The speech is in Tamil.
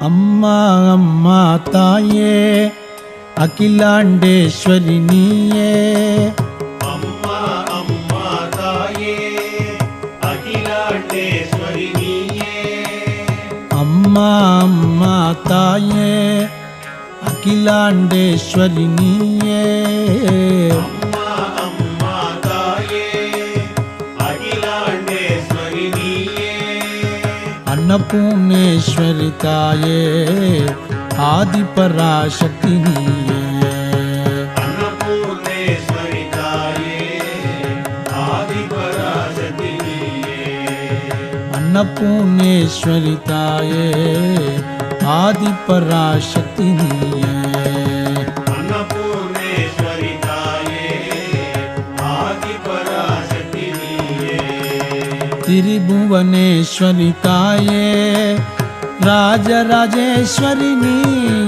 அம்மா அம்மா தாயே அகிலாண்டேஸ்வரி நீயே. அம்மா அம்மா தாயே அகிலாண்டேஸ்வரி நீயே. அம்மா அம்மா தாயே அகிலாண்டேஸ்வரி நீயே. அம்மா அம்மா தாயே அகிலாண்டேஸ்வரி நீயே. அன்னபூர்ணேஸ்வரி தாயே ஆதிபராசக்தி நீயே. அன்னபூர்ணேஸ்வரி தாயே ஆதிபராசக்தி நீயே. அன்னபூர்ணேஸ்வரி தாயே ஆதிபராசக்தி நீயே. அன்னபூர்ணேஸ்வரி தாயே ஆதிபராசக்தி நீயே. திரிபுவனேஸ்வரி தாயே ராஜராஜேஸ்வரி நீயே.